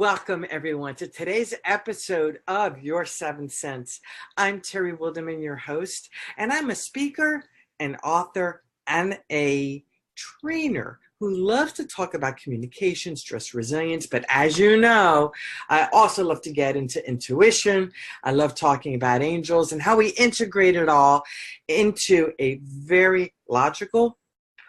Welcome, everyone, to today's episode of Your Seven Cents. I'm Terry Wilderman, your host, and I'm a speaker, an author, and a trainer who loves to talk about communication, stress resilience. But as you know, I also love to get into intuition. I love talking about angels and how we integrate it all into a very logical,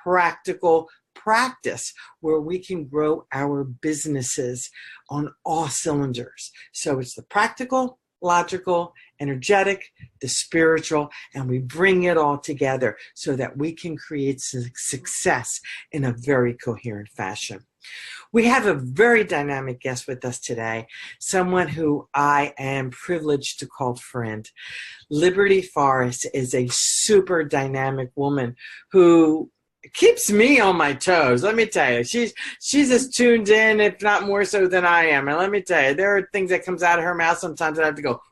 practical practice where we can grow our businesses on all cylinders. So it's the practical, logical, energetic, the spiritual, and we bring it all together so that we can create success in a very coherent fashion. We have a very dynamic guest with us today, someone who I am privileged to call friend. Liberty Forrest is a super dynamic woman who keeps me on my toes. Let me tell you, she's as tuned in, if not more so than I am. And let me tell you, there are things that comes out of her mouth sometimes that I have to go,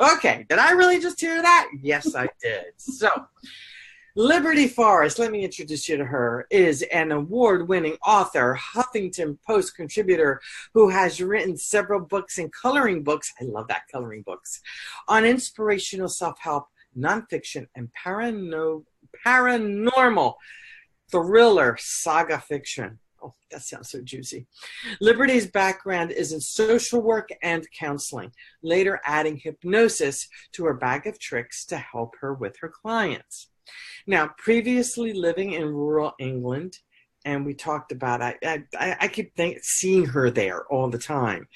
okay, did I really just hear that? Yes, I did. So Liberty Forrest, let me introduce you to her, is an award-winning author, Huffington Post contributor who has written several books and coloring books. I love that, coloring books, on inspirational self-help, nonfiction, and paranormal thriller saga fiction. Oh, that sounds so juicy. Liberty's background is in social work and counseling, later adding hypnosis to her bag of tricks to help her with her clients. Now, previously living in rural England, and we talked about, I keep seeing her there all the time.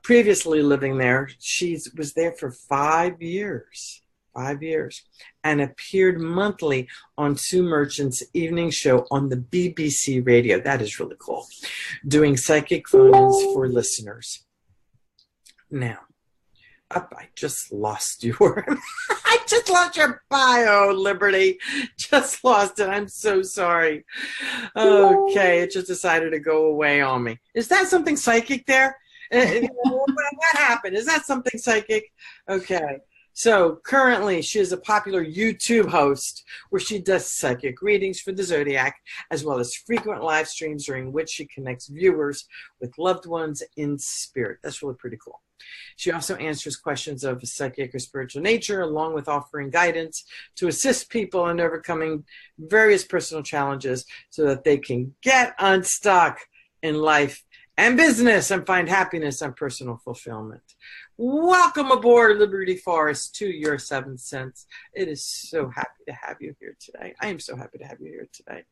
Previously living there, she was there for 5 years. 5 years, and appeared monthly on Sue Merchant's evening show on the BBC radio. That is really cool. Doing psychic phone-ins for listeners. Now, I just lost your I just lost your bio, Liberty. Just lost it. I'm so sorry. Okay, it just decided to go away on me. Is that something psychic there? What happened? Is that something psychic? Okay. So currently, she is a popular YouTube host where she does psychic readings for the Zodiac, as well as frequent live streams during which she connects viewers with loved ones in spirit. That's really pretty cool. She also answers questions of a psychic or spiritual nature, along with offering guidance to assist people in overcoming various personal challenges so that they can get unstuck in life and business and find happiness and personal fulfillment. Welcome aboard, Liberty Forrest, to Your Seven Cents. It is so happy to have you here today. I am so happy to have you here today.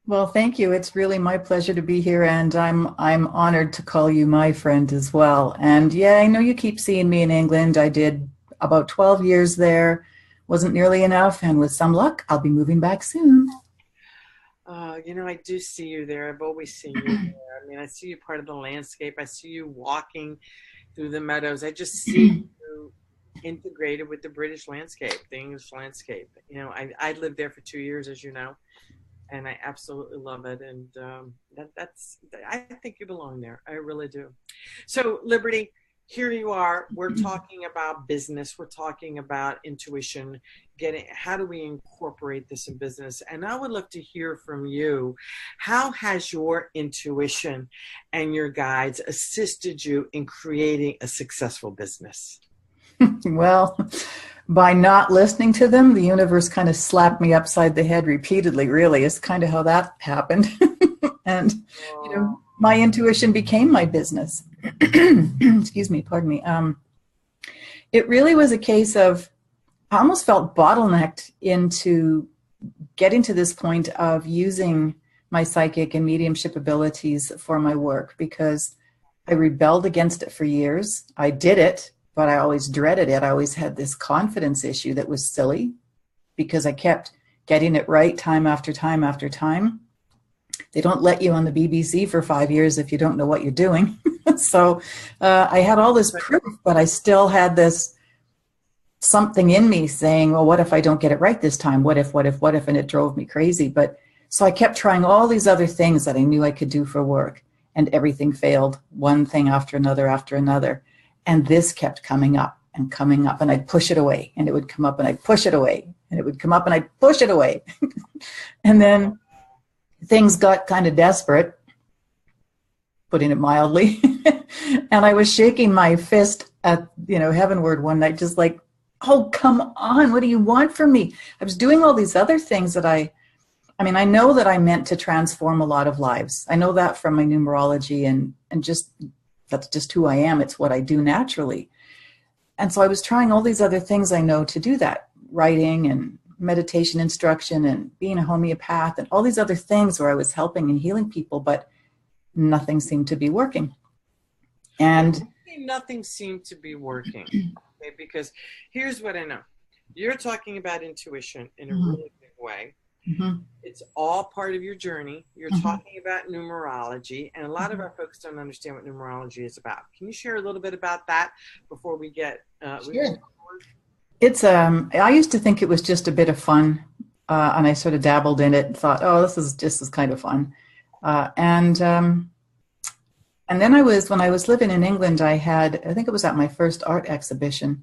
Well, thank you. It's really my pleasure to be here, and I'm honored to call you my friend as well. And yeah, I know you keep seeing me in England. I did about 12 years there. Wasn't nearly enough, and with some luck, I'll be moving back soon. I do see you there. I've always seen you there. I mean, I see you part of the landscape. I see you walking through the meadows. I just see you integrated with the British landscape, the English landscape. I lived there for 2 years, as you know, and I absolutely love it. And I think you belong there. I really do. So, Liberty, here you are. We're talking about business. We're talking about intuition. How do we incorporate this in business? And I would love to hear from you. How has your intuition and your guides assisted you in creating a successful business? Well, by not listening to them, the universe kind of slapped me upside the head repeatedly, really. It's kind of how that happened. And, my intuition became my business. Excuse me, pardon me. It really was a case of, I almost felt bottlenecked into getting to this point of using my psychic and mediumship abilities for my work, because I rebelled against it for years. I did it, but I always dreaded it. I always had this confidence issue that was silly because I kept getting it right time after time after time. They don't let you on the BBC for 5 years if you don't know what you're doing. So I had all this proof, but I still had this something in me saying, well, what if I don't get it right this time? What if? And it drove me crazy. But so I kept trying all these other things that I knew I could do for work, and everything failed, one thing after another after another. And this kept coming up, and I'd push it away, and it would come up, and I'd push it away, and it would come up, and I'd push it away. And then things got kind of desperate. putting it mildly. And I was shaking my fist at, heavenward one night, just like, oh, come on, what do you want from me? I was doing all these other things that I know that I meant to transform a lot of lives. I know that from my numerology and just, that's just who I am. It's what I do naturally. And so I was trying all these other things I know to do that, writing and meditation instruction and being a homeopath and all these other things where I was helping and healing people, but nothing seemed to be working. And nothing seemed to be working. Okay, because here's what I know. You're talking about intuition in a really big way. Mm-hmm. It's all part of your journey. You're talking about numerology, and a lot of our folks don't understand what numerology is about. Can you share a little bit about that before we get Sure. It's I used to think it was just a bit of fun, and I sort of dabbled in it and thought, oh, this is kind of fun. And then when I was living in England, I think it was at my first art exhibition,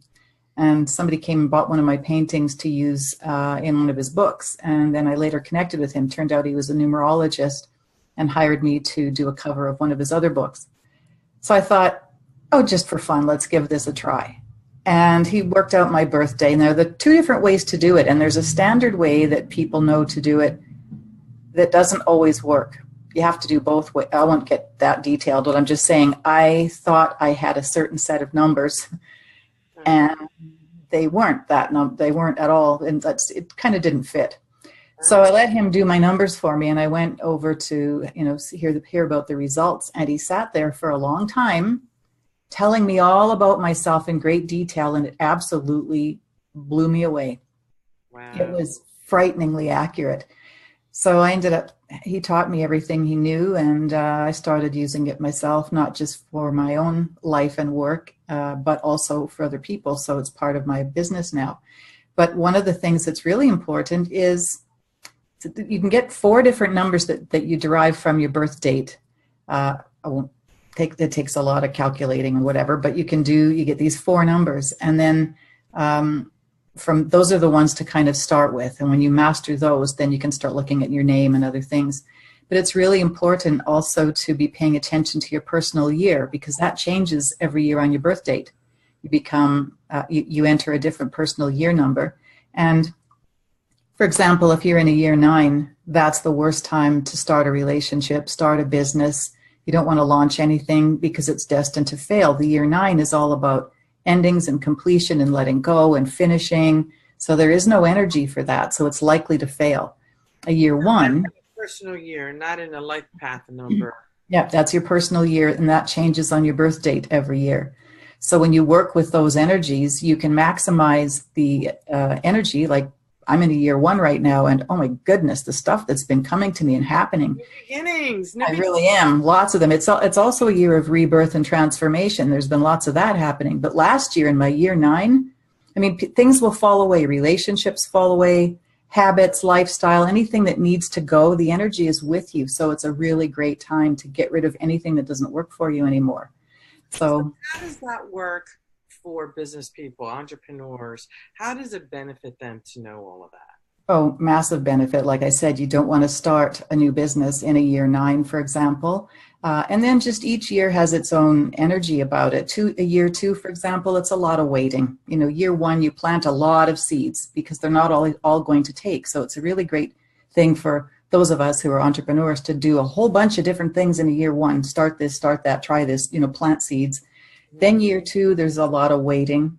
and somebody came and bought one of my paintings to use in one of his books. And then I later connected with him. Turned out he was a numerologist and hired me to do a cover of one of his other books. So I thought, oh, just for fun, let's give this a try. And he worked out my birthday. Now, there are two different ways to do it, and there's a standard way that people know to do it that doesn't always work. You have to do both ways. I won't get that detailed, but I'm just saying I thought I had a certain set of numbers, and they weren't they weren't at all, and it kind of didn't fit. So I let him do my numbers for me, and I went over to hear about the results, and he sat there for a long time telling me all about myself in great detail, and it absolutely blew me away. Wow. It was frighteningly accurate. So he taught me everything he knew, and I started using it myself, not just for my own life and work, but also for other people. So it's part of my business now. But one of the things that's really important is you can get 4 different numbers that you derive from your birth date. It takes a lot of calculating and whatever, but you get these 4 numbers, and then from those are the ones to kind of start with. And when you master those, then you can start looking at your name and other things. But it's really important also to be paying attention to your personal year, because that changes every year on your birth date. You become, you enter a different personal year number. And for example, if you're in a year 9, that's the worst time to start a relationship, start a business. You don't want to launch anything because it's destined to fail. The year 9 is all about endings and completion and letting go and finishing. So there is no energy for that. So it's likely to fail. A year 1. Personal year, not in a life path number. Yeah, that's your personal year, and that changes on your birth date every year. So when you work with those energies, you can maximize the energy. Like I'm in a year 1 right now, and oh my goodness, the stuff that's been coming to me and happening. New beginnings. I really am. Lots of them. It's also a year of rebirth and transformation. There's been lots of that happening. But last year in my year 9, things will fall away. Relationships fall away, habits, lifestyle, anything that needs to go, the energy is with you. So it's a really great time to get rid of anything that doesn't work for you anymore. So how does that work for business people, entrepreneurs? How does it benefit them to know all of that? Oh, massive benefit. Like I said, you don't want to start a new business in a year 9, for example. And then just each year has its own energy about it. A year 2, for example, it's a lot of waiting. Year 1, you plant a lot of seeds because they're not all going to take. So it's a really great thing for those of us who are entrepreneurs to do a whole bunch of different things in a year 1. Start this, start that, try this, plant seeds. Then year 2, there's a lot of waiting.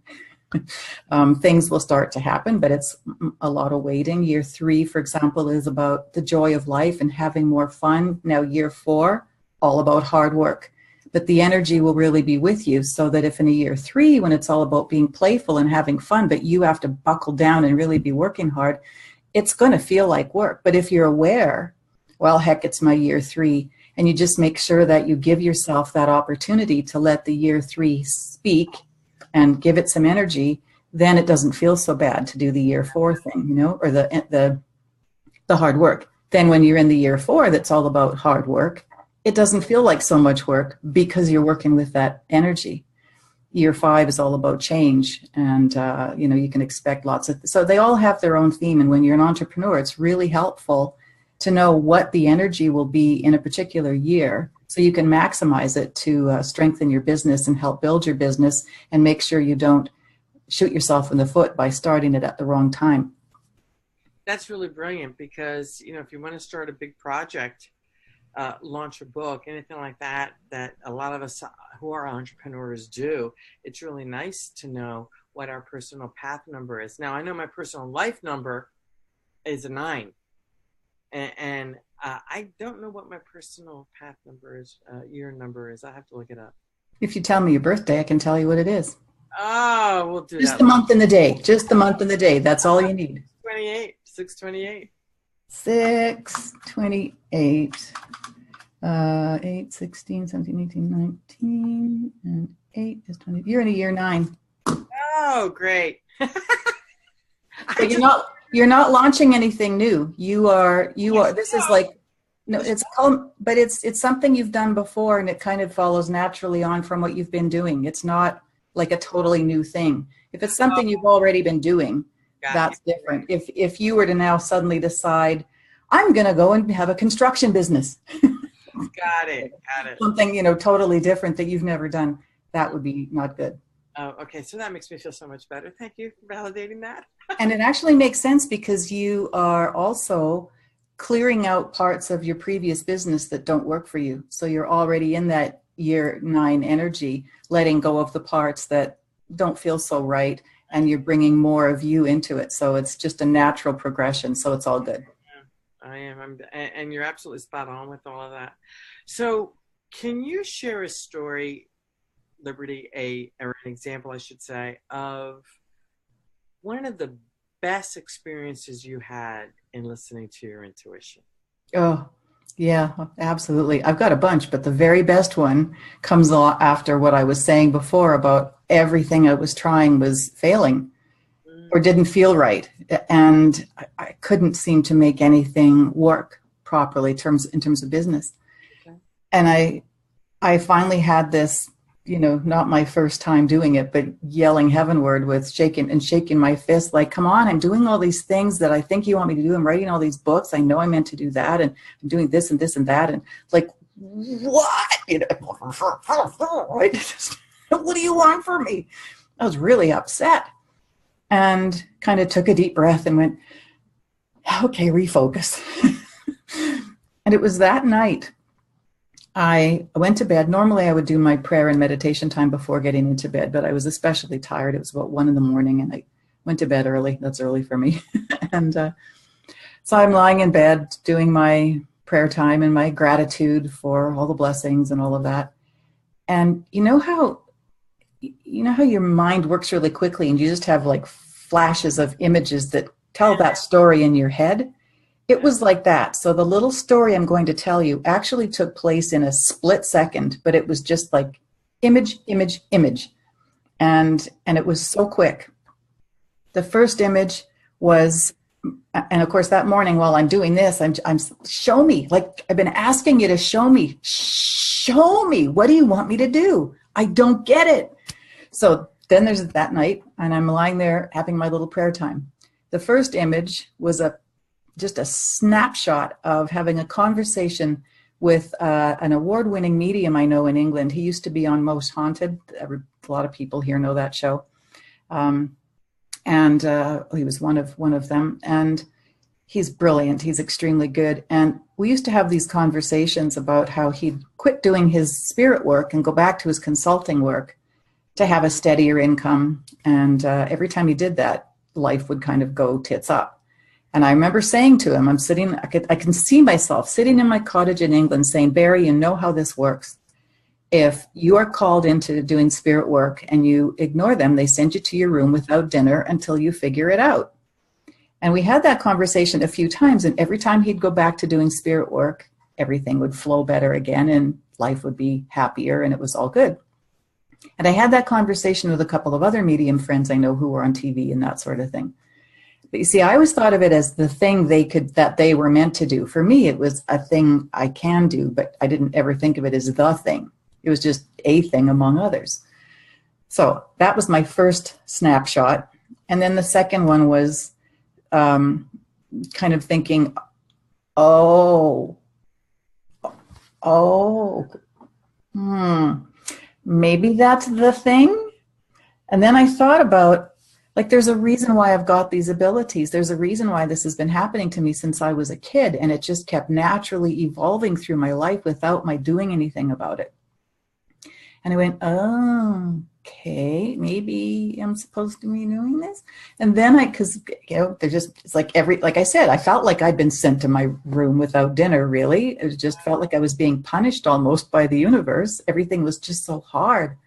Things will start to happen, but it's a lot of waiting. Year 3, for example, is about the joy of life and having more fun. Now year 4, all about hard work, but the energy will really be with you, so that if in a year 3, when it's all about being playful and having fun, but you have to buckle down and really be working hard, it's going to feel like work. But if you're aware, well, heck, it's my year 3, and you just make sure that you give yourself that opportunity to let the year 3 speak and give it some energy, then it doesn't feel so bad to do the year 4 thing, or the hard work. Then when you're in the year 4, that's all about hard work, it doesn't feel like so much work because you're working with that energy. Year 5 is all about change, and you can expect so they all have their own theme. And when you're an entrepreneur, it's really helpful to know what the energy will be in a particular year, so you can maximize it to strengthen your business and help build your business, and make sure you don't shoot yourself in the foot by starting it at the wrong time. That's really brilliant because, if you want to start a big project, launch a book, anything like that, that a lot of us who are entrepreneurs do, it's really nice to know what our personal path number is. Now, I know my personal life number is a 9, and I don't know what my personal path number is, year number is. I have to look it up. If you tell me your birthday, I can tell you what it is. Oh, we'll do just that. The month and the day. Just the month and the day. That's all you need. 628. 628. 8, 16, 17, 18, 19, and 8 is 20. You're in a year 9. Oh, great. But you're not launching anything new. You are, this is like, no, it's called, but it's something you've done before, and it kind of follows naturally on from what you've been doing. It's not like a totally new thing. If it's something you've already been doing, that's different. If you were to now suddenly decide, I'm going to go and have a construction business. Got it. Something, totally different that you've never done, that would be not good. Oh, okay. So that makes me feel so much better. Thank you for validating that. And it actually makes sense because you are also clearing out parts of your previous business that don't work for you. So you're already in that year 9 energy, letting go of the parts that don't feel so right, and you're bringing more of you into it. So it's just a natural progression. So it's all good. I am. And you're absolutely spot on with all of that. So can you share a story, Liberty, or an example, I should say, of one of the best experiences you had in listening to your intuition? Oh, yeah, absolutely. I've got a bunch, but the very best one comes after what I was saying before about everything I was trying was failing or didn't feel right. And I couldn't seem to make anything work properly in terms of business. Okay. And I finally had this, not my first time doing it, but yelling heavenward with shaking my fist, like, come on, I'm doing all these things that I think you want me to do. I'm writing all these books. I know I meant to do that. And I'm doing this and this and that. And like, what? What do you want from me? I was really upset and kind of took a deep breath and went, okay, refocus. And it was that night I went to bed. Normally I would do my prayer and meditation time before getting into bed, but I was especially tired. It was about 1 a.m. and I went to bed early. That's early for me. And so I'm lying in bed doing my prayer time and my gratitude for all the blessings and all of that. And you know how your mind works really quickly and you just have like flashes of images that tell that story in your head? It was like that. So the little story I'm going to tell you actually took place in a split second, but it was just like image, image, image. And it was so quick. The first image was, and of course that morning while I'm doing this, I'm show me, like I've been asking you to show me, what do you want me to do? I don't get it. So then there's that night and I'm lying there having my little prayer time. The first image was just a snapshot of having a conversation with an award-winning medium I know in England. He used to be on Most Haunted. A lot of people here know that show. And he was one of them. And he's brilliant. He's extremely good. And we used to have these conversations about how he'd quit doing his spirit work and go back to his consulting work to have a steadier income. And every time he did that, life would kind of go tits up. And I remember saying to him, I can see myself sitting in my cottage in England saying, Barry, you know how this works. If you are called into doing spirit work and you ignore them, they send you to your room without dinner until you figure it out. And we had that conversation a few times, and every time he'd go back to doing spirit work, everything would flow better again and life would be happier and it was all good. And I had that conversation with a couple of other medium friends I know who were on TV and that sort of thing. But you see, I always thought of it as the thing that they were meant to do. For me, it was a thing I can do, but I didn't ever think of it as the thing. It was just a thing among others. So that was my first snapshot. And then the second one was kind of thinking, oh, Oh, hmm. Maybe that's the thing. And then I thought about, like, there's a reason why I've got these abilities. There's a reason why this has been happening to me since I was a kid. And it just kept naturally evolving through my life without my doing anything about it. And I went, oh, okay, maybe I'm supposed to be doing this. And then because, they're just, it's like like I said, I felt like I'd been sent to my room without dinner, really. It just felt like I was being punished almost by the universe. Everything was just so hard.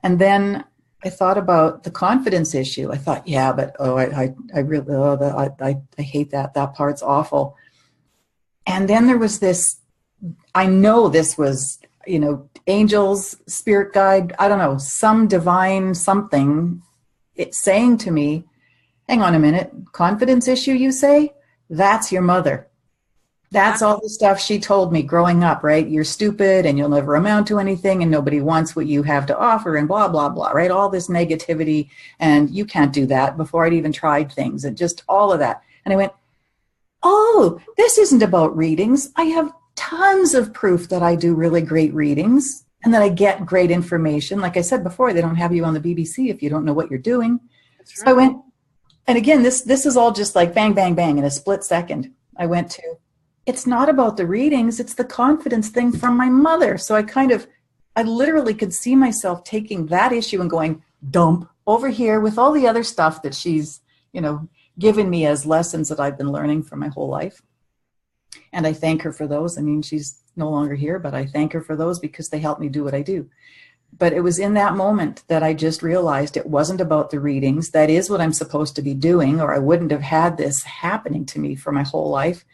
And then I thought about the confidence issue. I thought, yeah, but I really, I hate that. That part's awful. And then there was this, I know this was, angels, spirit guide, I don't know, some divine something, it's saying to me, hang on a minute, confidence issue, you say? That's your mother. That's all the stuff she told me growing up, right? You're stupid and you'll never amount to anything and nobody wants what you have to offer and blah, blah, blah, right? All this negativity and you can't do that before I'd even tried things and just all of that. And I went, oh, this isn't about readings. I have tons of proof that I do really great readings and that I get great information. Like I said before, they don't have you on the BBC if you don't know what you're doing. That's So right. I went, and again, this is all just like bang, bang, bang in a split second. I went to, it's not about the readings, it's the confidence thing from my mother. So I literally could see myself taking that issue and going, dump over here with all the other stuff that she's, given me as lessons that I've been learning for my whole life. And I thank her for those. I mean, she's no longer here, but I thank her for those because they help me do what I do. But it was in that moment that I just realized it wasn't about the readings. That is what I'm supposed to be doing, or I wouldn't have had this happening to me for my whole life.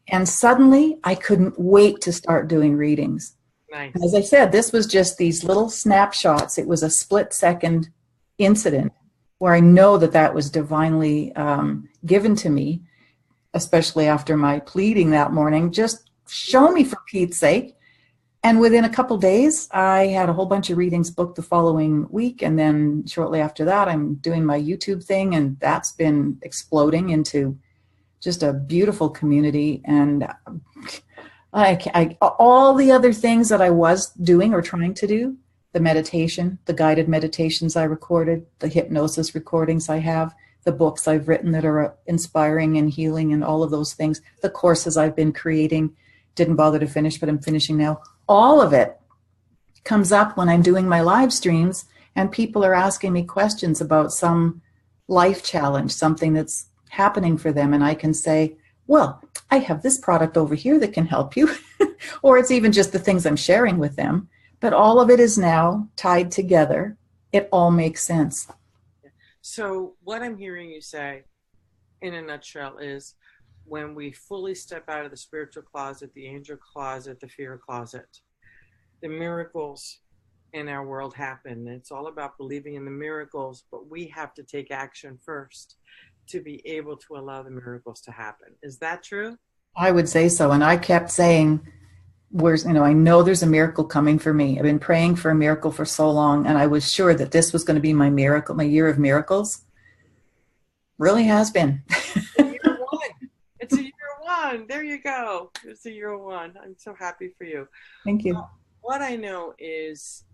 And suddenly I couldn't wait to start doing readings. Nice. As I said, this was just these little snapshots. It was a split second incident where I know that was divinely given to me, especially after my pleading that morning. Just show me, for Pete's sake. And within a couple days, I had a whole bunch of readings booked the following week. And then shortly after that, I'm doing my YouTube thing, and that's been exploding into just a beautiful community. And all the other things that I was doing or trying to do, the meditation, the guided meditations I recorded, the hypnosis recordings I have, the books I've written that are inspiring and healing and all of those things, the courses I've been creating, didn't bother to finish, but I'm finishing now. All of it comes up when I'm doing my live streams and people are asking me questions about some life challenge, something that's happening for them. And I can say, well, I have this product over here that can help you. Or it's even just the things I'm sharing with them. But all of it is now tied together. It all makes sense. So what I'm hearing you say in a nutshell is when we fully step out of the spiritual closet, the angel closet, the fear closet, the miracles in our world happen. It's all about believing in the miracles, but we have to take action first to be able to allow the miracles to happen. Is that true? I would say so. And I kept saying, I know there's a miracle coming for me. I've been praying for a miracle for so long, and I was sure that this was going to be my miracle, my year of miracles. Really has been. Year one. It's a year one. There you go. It's a year one. I'm so happy for you. Thank you. What I know is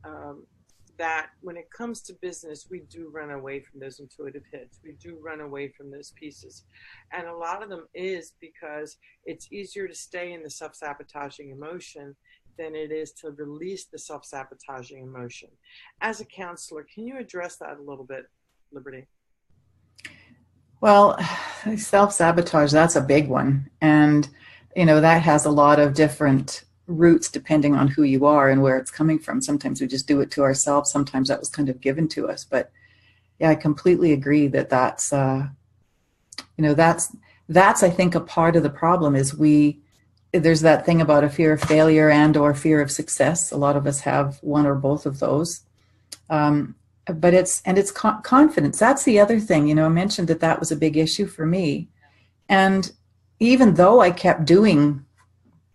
that when it comes to business, we do run away from those intuitive hits. We do run away from those pieces. And a lot of them is because it's easier to stay in the self-sabotaging emotion than it is to release the self-sabotaging emotion. As a counselor, can you address that a little bit, Liberty? Well, self-sabotage, that's a big one. And, that has a lot of different roots depending on who you are and where it's coming from. Sometimes we just do it to ourselves. Sometimes that was kind of given to us. But yeah, I completely agree that's I think a part of the problem is there's that thing about a fear of failure and or fear of success. A lot of us have one or both of those. But it's confidence. That's the other thing. I mentioned that was a big issue for me. And even though I kept doing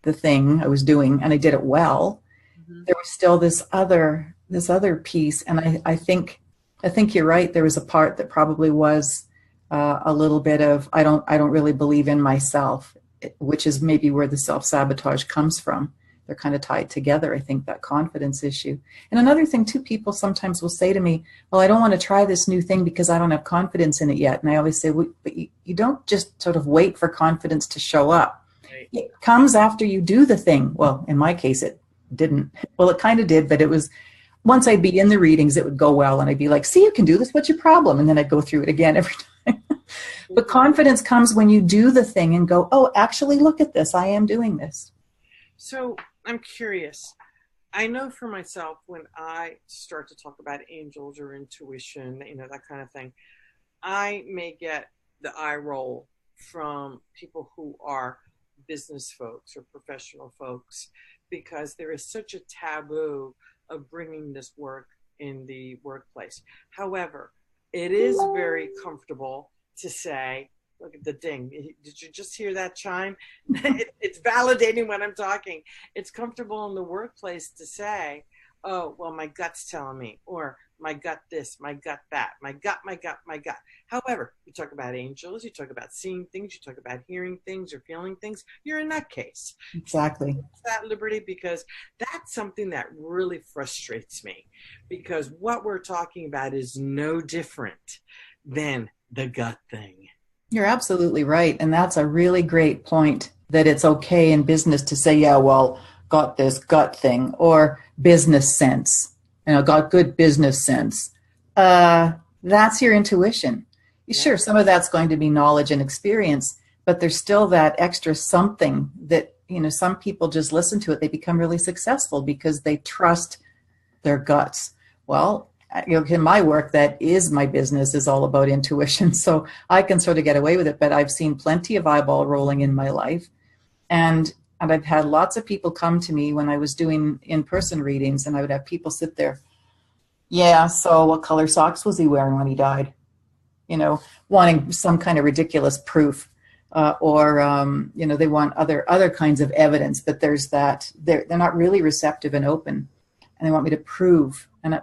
the thing I was doing and I did it well, there was still this other piece. And I think you're right. There was a part that probably was a little bit of, I don't really believe in myself, which is maybe where the self-sabotage comes from. they're kind of tied together, I think, that confidence issue. And another thing too, people sometimes will say to me, well, I don't want to try this new thing because I don't have confidence in it yet. And I always say, well, but you don't just sort of wait for confidence to show up. Right. It comes after you do the thing. Well, in my case, it didn't. Well, it kind of did, but it was, once I'd be in the readings, it would go well. And I'd be like, see, you can do this. What's your problem? And then I'd go through it again every time. But confidence comes when you do the thing and go, oh, actually, look at this. I am doing this. So I'm curious. I know for myself, when I start to talk about angels or intuition, that kind of thing, I may get the eye roll from people who are business folks or professional folks, because there is such a taboo of bringing this work in the workplace. However, it is very comfortable to say, look at the ding. Did you just hear that chime? It's validating when I'm talking. It's comfortable in the workplace to say, oh, well, my gut's telling me, or my gut this, my gut that, my gut, my gut, my gut. However, you talk about angels, you talk about seeing things, you talk about hearing things or feeling things, you're in that case. Exactly. That, Liberty, because that's something that really frustrates me, because what we're talking about is no different than the gut thing. You're absolutely right. And that's a really great point, that it's okay in business to say, yeah, well, got this gut thing, or business sense, got good business sense. That's your intuition. Yeah. Sure, some of that's going to be knowledge and experience, but there's still that extra something that, some people just listen to it. They become really successful because they trust their guts. Well, in my work, that is my business, is all about intuition. So I can sort of get away with it, but I've seen plenty of eyeball rolling in my life. And I've had lots of people come to me when I was doing in-person readings, and I would have people sit there. Yeah, so what color socks was he wearing when he died? Wanting some kind of ridiculous proof, or they want other kinds of evidence. But there's that they're not really receptive and open, and they want me to prove. And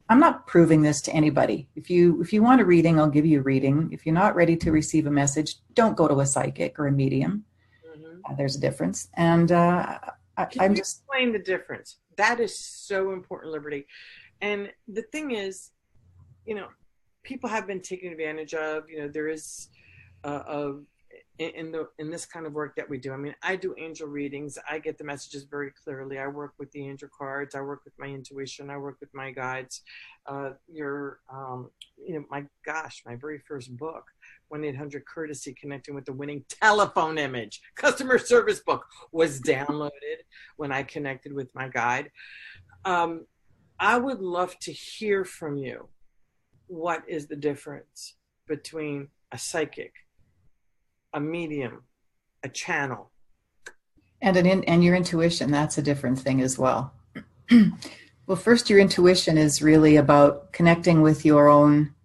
I'm not proving this to anybody. If you want a reading, I'll give you a reading. If you're not ready to receive a message, don't go to a psychic or a medium. Mm-hmm. There's a difference. And Can you explain the difference? That is so important, Liberty. And the thing is, people have been taken advantage of. There is in this kind of work that we do. I mean, I do angel readings. I get the messages very clearly. I work with the angel cards. I work with my intuition. I work with my guides. My very first book, 1-800-Courtesy, Connecting with the Winning Telephone Image customer service book, was downloaded when I connected with my guide. I would love to hear from you. What is the difference between a psychic, a medium, a channel, and your intuition? That's a different thing as well. Well, first, your intuition is really about connecting with your own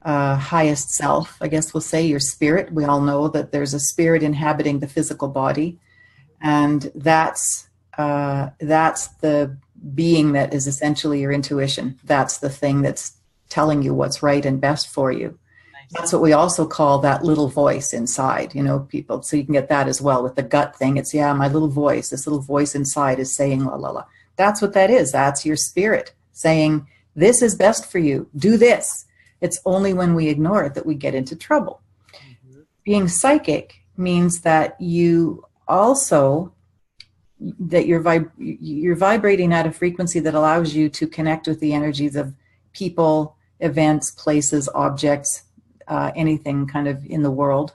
highest self. I guess we'll say your spirit. We all know that there's a spirit inhabiting the physical body, and that's the being that is essentially your intuition. That's the thing that's telling you what's right and best for you. That's what we also call that little voice inside, people. So you can get that as well with the gut thing. It's, my little voice, this little voice inside is saying, la, la, la. That's what that is. That's your spirit saying, this is best for you. Do this. It's only when we ignore it that we get into trouble. Mm-hmm. Being psychic means that you also, that you're vibrating at a frequency that allows you to connect with the energies of people, events, places, objects, anything kind of in the world.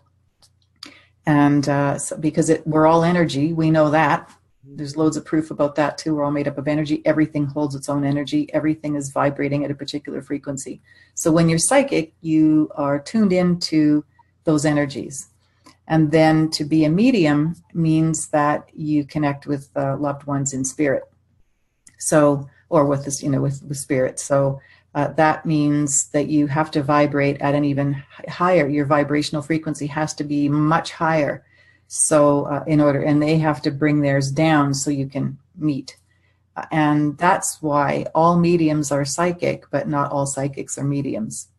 And so because we're all energy, we know that. There's loads of proof about that too. We're all made up of energy. Everything holds its own energy. Everything is vibrating at a particular frequency. So when you're psychic, you are tuned into those energies. And then to be a medium means that you connect with loved ones in spirit. So, or with this, with spirit. So that means that you have to vibrate at an even higher. Your vibrational frequency has to be much higher. So and they have to bring theirs down so you can meet. And that's why all mediums are psychic, but not all psychics are mediums.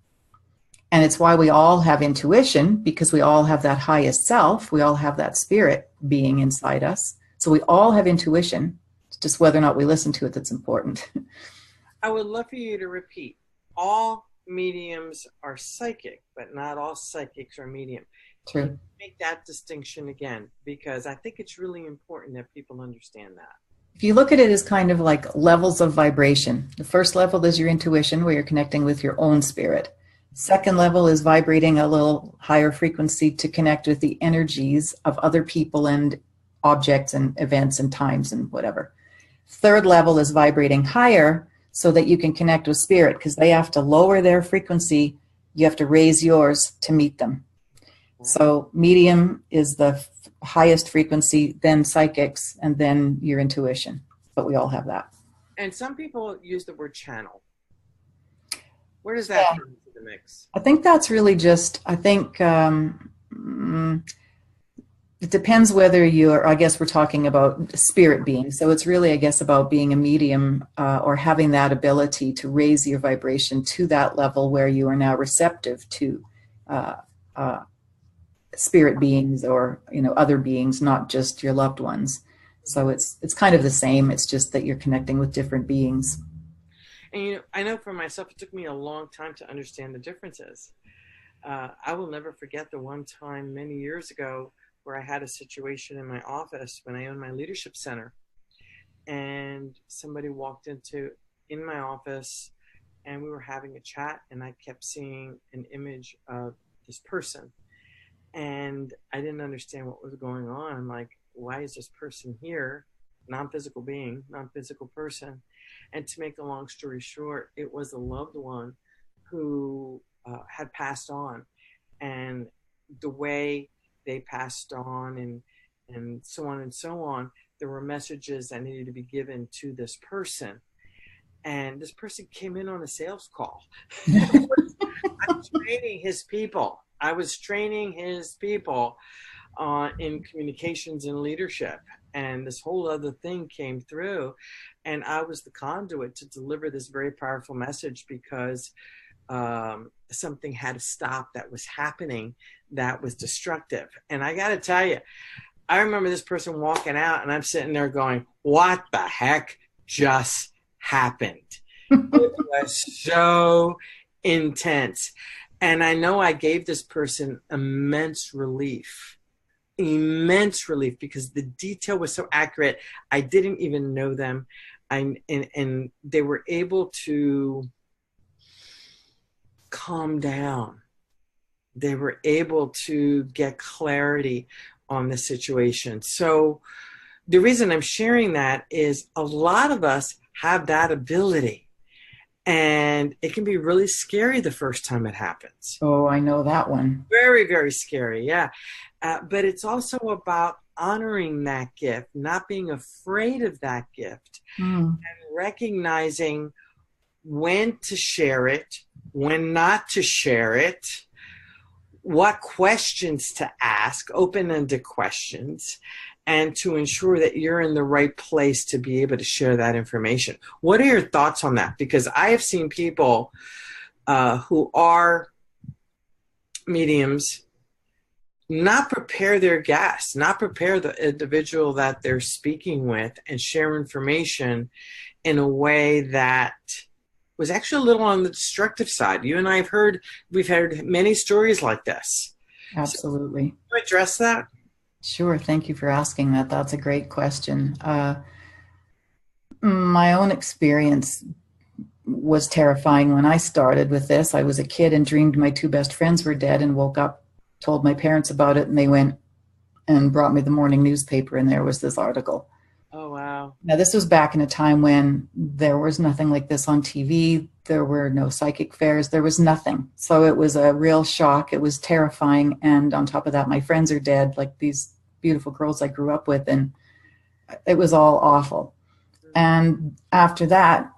And it's why we all have intuition, because we all have that highest self. We all have that spirit being inside us. So we all have intuition. just whether or not we listen to it that's important. I would love for you to repeat. All mediums are psychic, but not all psychics are medium. True. Make that distinction again, because I think it's really important that people understand that. If you look at it as kind of like levels of vibration, the first level is your intuition, where you're connecting with your own spirit. Second level is vibrating a little higher frequency to connect with the energies of other people and objects and events and times and whatever. Third level is vibrating higher so that you can connect with spirit, because they have to lower their frequency. You have to raise yours to meet them. So medium is the highest frequency, then psychics, and then your intuition. But we all have that. And some people use the word channel. Where does that come into the mix? I think that's really just, it depends whether you're, I guess we're talking about spirit beings. So it's really, I guess, about being a medium or having that ability to raise your vibration to that level where you are now receptive to spirit beings or, other beings, not just your loved ones. So it's kind of the same. It's just that you're connecting with different beings. And I know for myself, it took me a long time to understand the differences. I will never forget the one time many years ago where I had a situation in my office when I owned my leadership center, and somebody walked in my office, and we were having a chat, and I kept seeing an image of this person. And I didn't understand what was going on. I'm like, why is this person here? Non-physical being, non-physical person. And to make a long story short, it was a loved one who had passed on. And the way they passed on and so on and so on, there were messages that needed to be given to this person. And this person came in on a sales call. I was training his people. In communications and leadership. And this whole other thing came through. And I was the conduit to deliver this very powerful message, because something had to stop that was happening that was destructive. And I got to tell you, I remember this person walking out, and I'm sitting there going, what the heck just happened? It was so intense. And I know I gave this person immense relief, because the detail was so accurate. I didn't even know them. And they were able to calm down. They were able to get clarity on the situation. So the reason I'm sharing that is a lot of us have that ability. And it can be really scary the first time it happens. Oh, I know that one. Very, very scary, yeah. But it's also about honoring that gift, not being afraid of that gift, and recognizing when to share it, when not to share it, what questions to ask, open-ended questions, and to ensure that you're in the right place to be able to share that information. What are your thoughts on that? Because I have seen people who are mediums not prepare their guests, not prepare the individual that they're speaking with, and share information in a way that was actually a little on the destructive side. You and I we've heard many stories like this. Absolutely. So, can you address that? Sure. Thank you for asking that. That's a great question. My own experience was terrifying when I started with this. I was a kid and dreamed my two best friends were dead, and woke up, told my parents about it, and they went and brought me the morning newspaper, and there was this article. Oh, wow. Now, this was back in a time when there was nothing like this on TV. There were no psychic fairs. There was nothing. So it was a real shock. It was terrifying. And on top of that, my friends are dead, like these beautiful girls I grew up with. And it was all awful. And after that,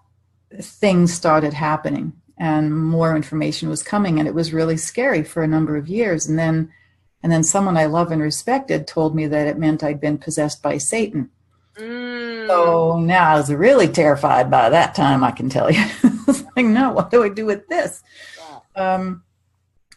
things started happening and more information was coming. And it was really scary for a number of years. And then someone I love and respected told me that it meant I'd been possessed by Satan. So now I was really terrified by that time, I can tell you. It's like, no, what do I do with this?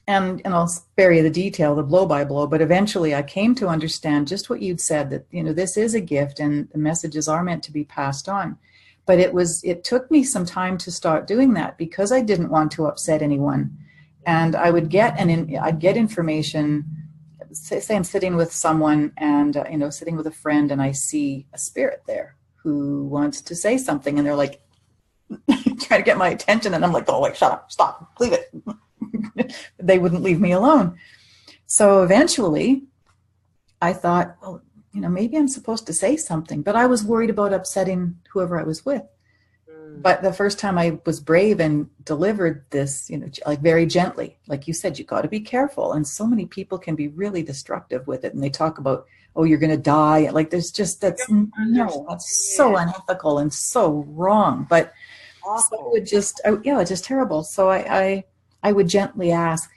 and I'll spare you the detail, the blow by blow, but eventually I came to understand just what you'd said, that, this is a gift and the messages are meant to be passed on. But it took me some time to start doing that because I didn't want to upset anyone. And I would I'd get information, say I'm sitting with someone and, sitting with a friend, and I see a spirit there who wants to say something, and they're like, trying to get my attention. And I'm like, oh, wait, shut up, stop, leave it. They wouldn't leave me alone. So eventually I thought, well, maybe I'm supposed to say something, but I was worried about upsetting whoever I was with. But the first time I was brave and delivered this, like very gently, like you said, you got to be careful. And so many people can be really destructive with it. And they talk about, oh, you're going to die. Like that's so unethical and so wrong. But so it's terrible. So I would gently ask,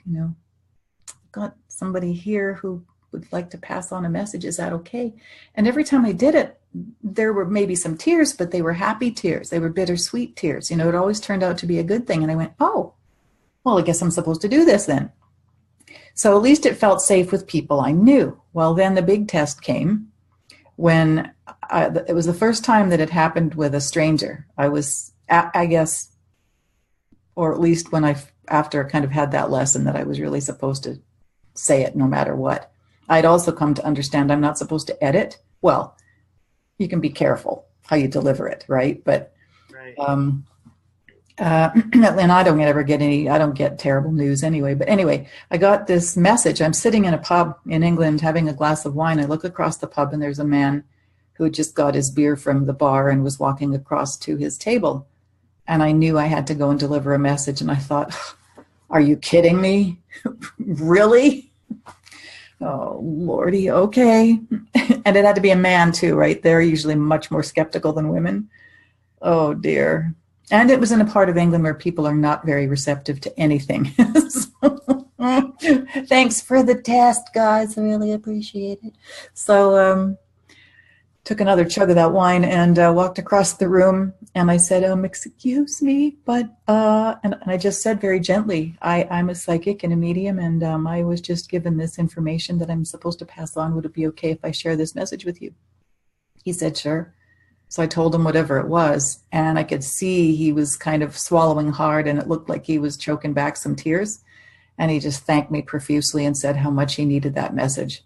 got somebody here who would like to pass on a message. Is that okay? And every time I did it, there were maybe some tears, but they were happy tears. They were bittersweet tears. It always turned out to be a good thing. And I went, oh, well, I guess I'm supposed to do this then. So at least it felt safe with people I knew. Well, then the big test came when it was the first time that it happened with a stranger. I was, I guess, or at least after I kind of had that lesson that I was really supposed to say it no matter what. I'd also come to understand I'm not supposed to edit. Well, you can be careful how you deliver it, right? But, right. And I don't get terrible news anyway. But anyway, I got this message. I'm sitting in a pub in England having a glass of wine. I look across the pub and there's a man who just got his beer from the bar and was walking across to his table. And I knew I had to go and deliver a message. And I thought, are you kidding me? Really? Oh, Lordy, okay. And it had to be a man too, right? They're usually much more skeptical than women. Oh, dear. And it was in a part of England where people are not very receptive to anything. Thanks for the test, guys. I really appreciate it. So took another chug of that wine and walked across the room. And I said, excuse me, but, and I just said very gently, I'm a psychic and a medium, and I was just given this information that I'm supposed to pass on. Would it be okay if I share this message with you? He said, sure. So I told him whatever it was, and I could see he was kind of swallowing hard, and it looked like he was choking back some tears. And he just thanked me profusely and said how much he needed that message.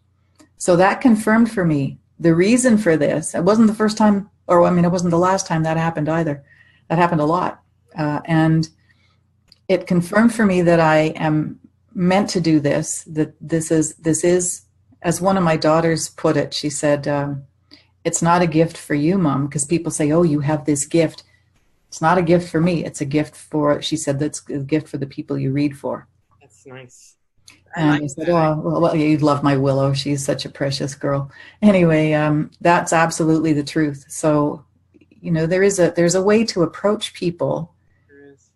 So that confirmed for me the reason for this. It wasn't the first time, it wasn't the last time that happened either. That happened a lot. And it confirmed for me that I am meant to do this, that this is, as one of my daughters put it, she said, it's not a gift for you, Mom, because people say, oh, you have this gift. It's not a gift for me. It's a gift for, she said, that's a gift for the people you read for. That's nice. And I said, oh, well, you'd love my Willow. She's such a precious girl. Anyway, that's absolutely the truth. So, there's a way to approach people,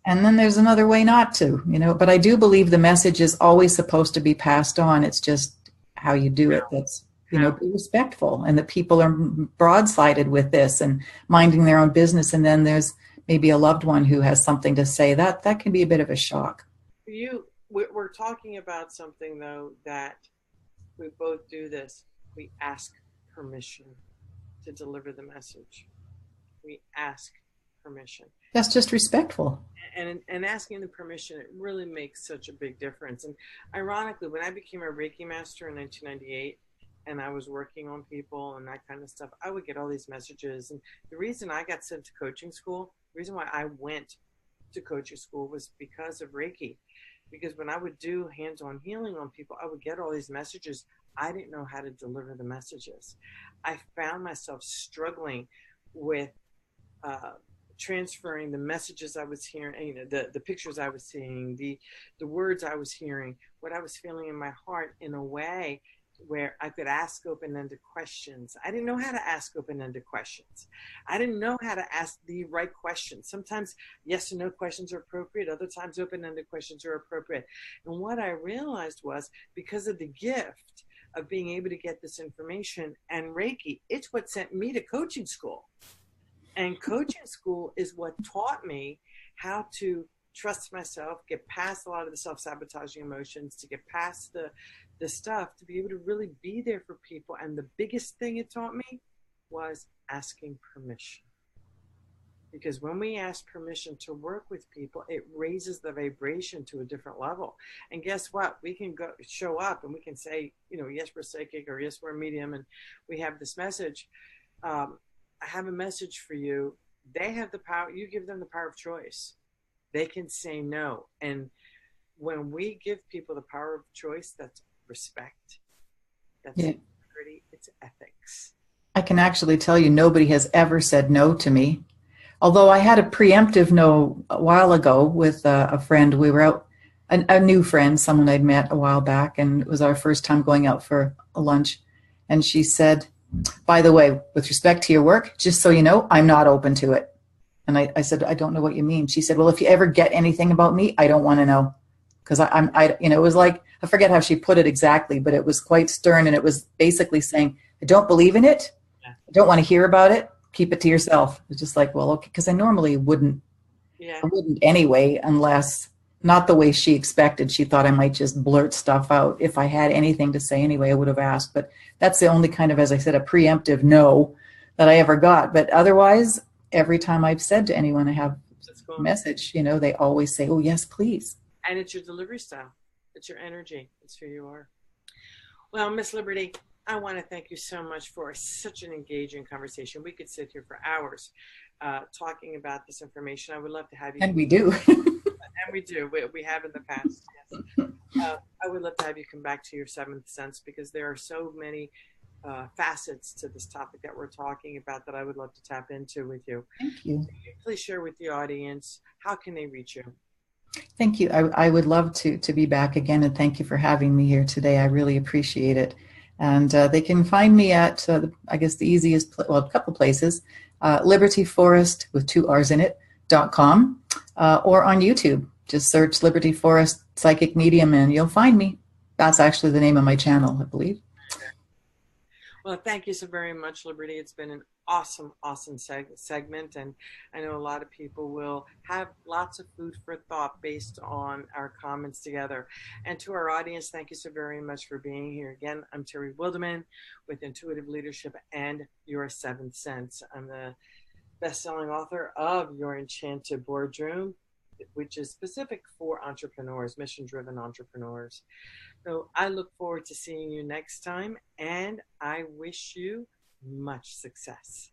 and then there's another way not to, but I do believe the message is always supposed to be passed on. It's just how you do it. That's, be respectful, and that people are broadsided with this and minding their own business. And then there's maybe a loved one who has something to say. That can be a bit of a shock. We're talking about something, though, that we both do this. We ask permission to deliver the message. We ask permission. That's just respectful. And asking the permission, it really makes such a big difference. And ironically, when I became a Reiki master in 1998, and I was working on people and that kind of stuff, I would get all these messages. And the reason I got sent to coaching school, the reason why I went to coaching school was because of Reiki. Because when I would do hands-on healing on people, I would get all these messages. I didn't know how to deliver the messages. I found myself struggling with transferring the messages I was hearing, the pictures I was seeing, the words I was hearing, what I was feeling in my heart in a way where I could ask open-ended questions. I didn't know how to ask open-ended questions. I didn't know how to ask the right questions. Sometimes yes and no questions are appropriate. Other times open-ended questions are appropriate. And what I realized was, because of the gift of being able to get this information and Reiki, it's what sent me to coaching school. And coaching school is what taught me how to trust myself, get past a lot of the self-sabotaging emotions, to get past the stuff, to be able to really be there for people. And the biggest thing it taught me was asking permission. Because when we ask permission to work with people, it raises the vibration to a different level. And guess what? We can go show up and we can say, yes, we're psychic, or yes, we're medium, and we have this message. I have a message for you. They have the power. You give them the power of choice. They can say no. And when we give people the power of choice, that's respect. That's integrity. It's ethics. I can actually tell you nobody has ever said no to me. Although I had a preemptive no a while ago with a friend. We were out, a new friend, someone I'd met a while back, and it was our first time going out for a lunch. And she said, by the way, with respect to your work, just so you know, I'm not open to it. And I said, I don't know what you mean. She said, well, if you ever get anything about me, I don't want to know. Because it was like, I forget how she put it exactly, but it was quite stern. And it was basically saying, I don't believe in it. I don't want to hear about it. Keep it to yourself. It's just like, well, okay, because I normally wouldn't. Yeah. I wouldn't anyway, unless not the way she expected. She thought I might just blurt stuff out. If I had anything to say anyway, I would have asked. But that's the only kind of, as I said, a preemptive no that I ever got. But otherwise, every time I've said to anyone I have a message, they always say, oh, yes, please. And it's your delivery style. It's your energy. It's who you are. Well, Miss Liberty, I want to thank you so much for such an engaging conversation. We could sit here for hours talking about this information. I would love to have you. And we do. And we do. We have in the past. Yes. I would love to have you come back to your seventh sense, because there are so many facets to this topic that we're talking about that I would love to tap into with you. Thank you. Please share with the audience, how can they reach you? Thank you. I would love to be back again, and thank you for having me here today. I really appreciate it. And they can find me at, I guess, the easiest, a couple places, Liberty Forest with 2 R's in it.com, or on YouTube. Just search Liberty Forest Psychic Medium and you'll find me. That's actually the name of my channel, I believe. Well, thank you so very much, Liberty. It's been an awesome segment, and I know a lot of people will have lots of food for thought based on our comments together. And to our audience, thank you so very much for being here. Again, I'm Terry Wilderman with Intuitive Leadership and Your Seventh Sense. I'm the best-selling author of Your Enchanted Boardroom, which is specific for entrepreneurs, mission-driven entrepreneurs. So I look forward to seeing you next time, and I wish you much success.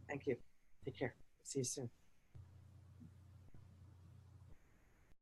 Thank you. Take care. See you soon.